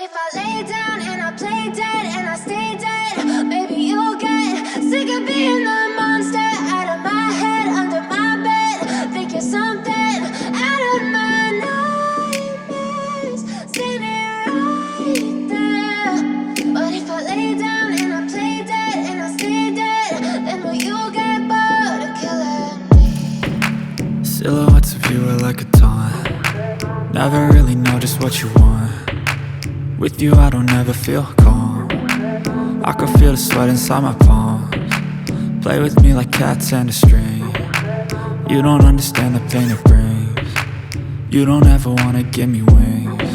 if I lay down and I play dead and I stay dead, maybe you'll get sick of being the monster out of my head, under my bed. Think you're something out of my nightmares, standing right there. But if I lay down and I play dead and I stay dead, then will you get bored of killing me? Silhouettes of you are like a taunt. Never really know just what you want. With you I don't ever feel calm. I can feel the sweat inside my palms. Play with me like cats and a string. You don't understand the pain it brings. You don't ever wanna give me wings.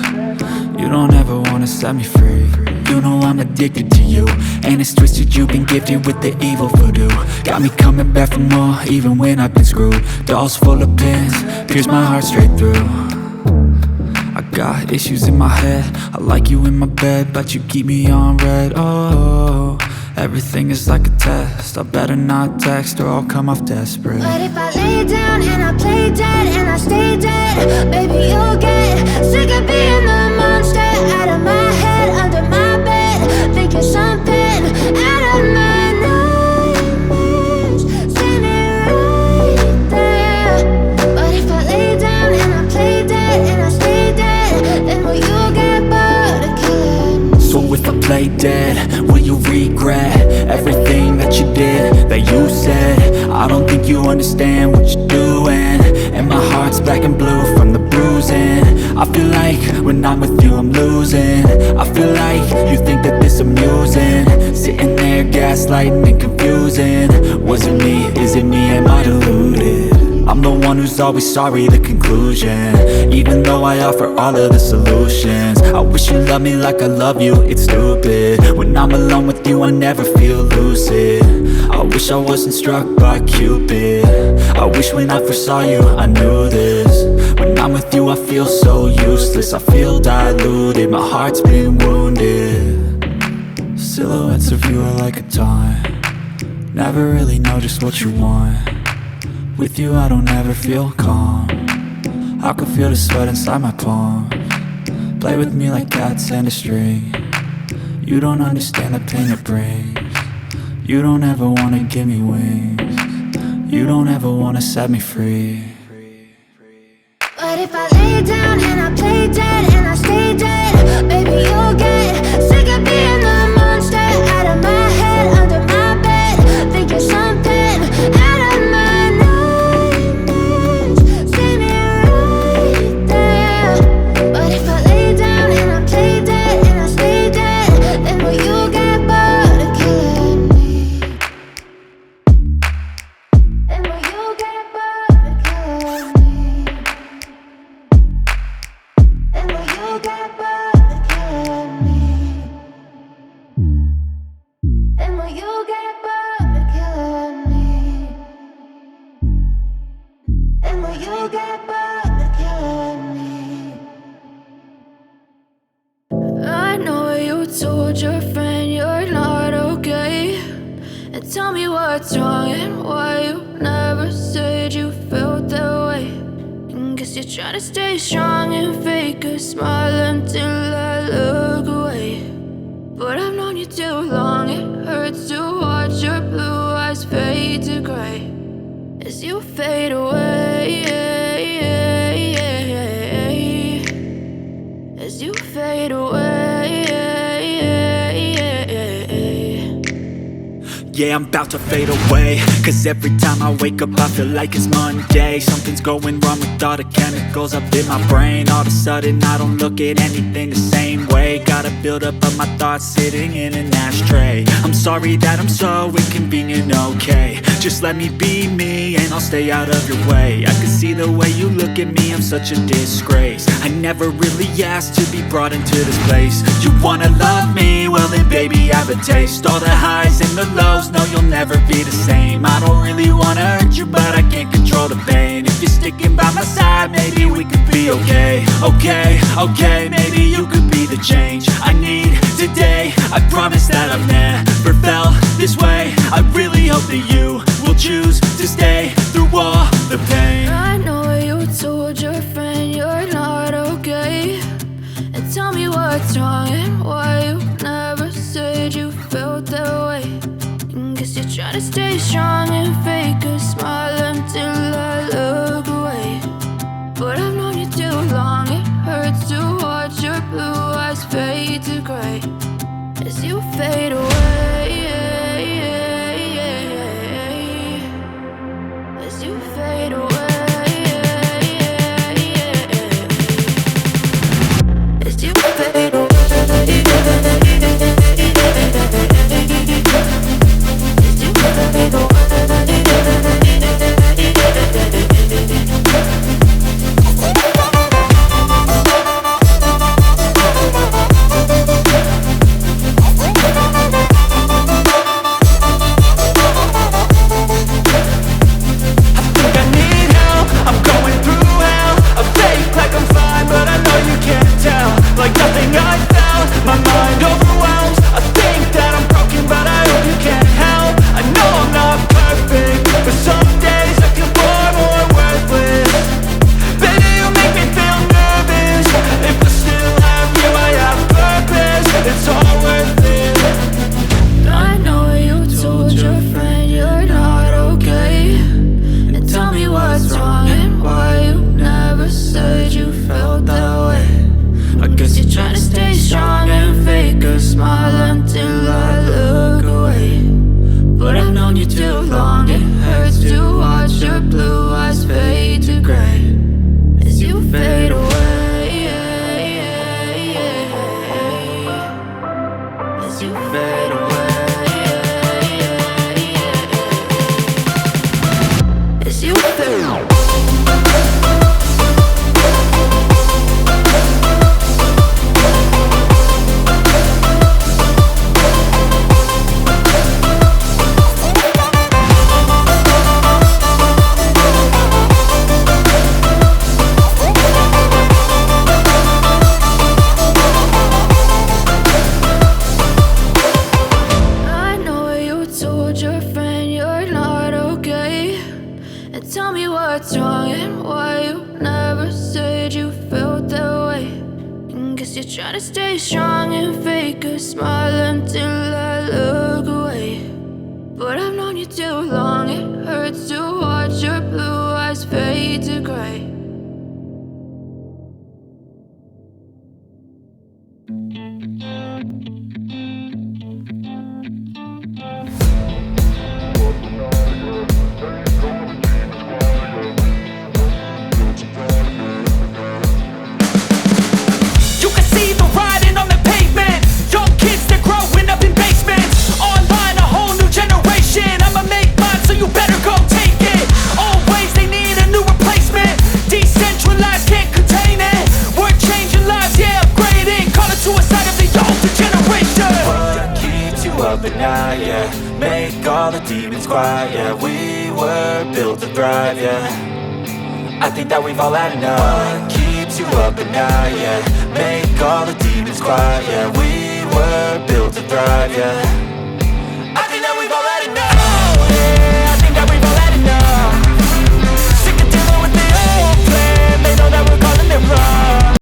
You don't ever wanna set me free. You know I'm addicted to you, and it's twisted, you've been gifted with the evil voodoo. Got me coming back for more, even when I've been screwed. Dolls full of pins, pierce my heart straight through. I got issues in my head, I like you in my bed, but you keep me on red. Oh, everything is like a test, I better not text or I'll come off desperate. But if I lay down and I play dead and I stay dead, baby you'll get sick of being the monster out of my head, under my bed. Think you're something out of my nightmares, standing right there. But if I lay down and I play dead and I stay dead, then will you get bored of killing me? So if I play dead, will you regret everything that you did, that you said? I don't think you understand what you're doing, and my heart's black and blue from the bruising. I feel like when I'm with you I'm losing. I feel like you think that this amusing, sitting there gaslighting and confusing. Was it me? Is it me? Am I deluded? I'm the one who's always sorry, the conclusion, even though I offer all of the solutions. I wish you loved me like I love you, it's stupid. When I'm alone with you I never feel lucid. I wish I wasn't struck by Cupid. I wish when I first saw you I knew this. When I'm with you I feel so useless, I feel diluted, my heart's been wounded. Silhouettes of you are like a taunt. Never really know just what you want. With you I don't ever feel calm. I can feel the sweat inside my palms. Play with me like cats and a string. You don't understand the pain it brings. You don't ever wanna give me wings. You don't ever wanna set me free. But if I lay down and I play dead and I stay dead, baby you'll get sick of being the monster out of my head, under my bed. Think you're something out of my nightmares, standing right there. But if I lay down and I play dead and I stay dead, then will you get bored of killing me? Then will you get bored of killing me? Then will you get bored of killing me? Then will you get bored of killing me? Then will you get bored of killing me? I know you told your friend you're not okay, and tell me what's wrong and why you never said you felt that way. And guess you're trying to stay strong and fake a smile until I look away. But I've known you too long, it hurts to watch your blue eyes fade to gray as you fade away, as you fade away. Yeah, I'm about to fade away, cause every time I wake up I feel like it's Monday. Something's going wrong with all the chemicals up in my brain. All of a sudden I don't look at anything the same way. Got a buildup of my thoughts sitting in an ashtray. I'm sorry that I'm so inconvenient, okay. Just let me be me and I'll stay out of your way. I can see the way you look at me, I'm such a disgrace. I never really asked to be brought into this place. You wanna love me? Well then baby have a taste. All the highs and the lows, no you'll never be the same. I don't really wanna hurt you but I can't control the pain. If you're sticking by my side maybe we could be okay. Okay, maybe you could be the change I need today. I promise that I've never felt this way. I really hope that you will choose to stay through all the pain. I know you told your friend you're not okay, and tell me what's wrong and why you never said you felt that way. Guess you're trying to stay strong and fake a smile until I look away. But I've known you too long, it hurts to watch your blue eyes fade to gray as you fade away. As you fade away. As you fade away. Trying to stay strong and fake a smile until I look away. But I've known you too long, it hurts to watch your blue eyes fade to gray. At night, yeah. Make all the demons quiet, yeah. We were built to thrive, yeah. I think that we've all had enough. What keeps you up at night, yeah. Make all the demons quiet, yeah. We were built to thrive, yeah.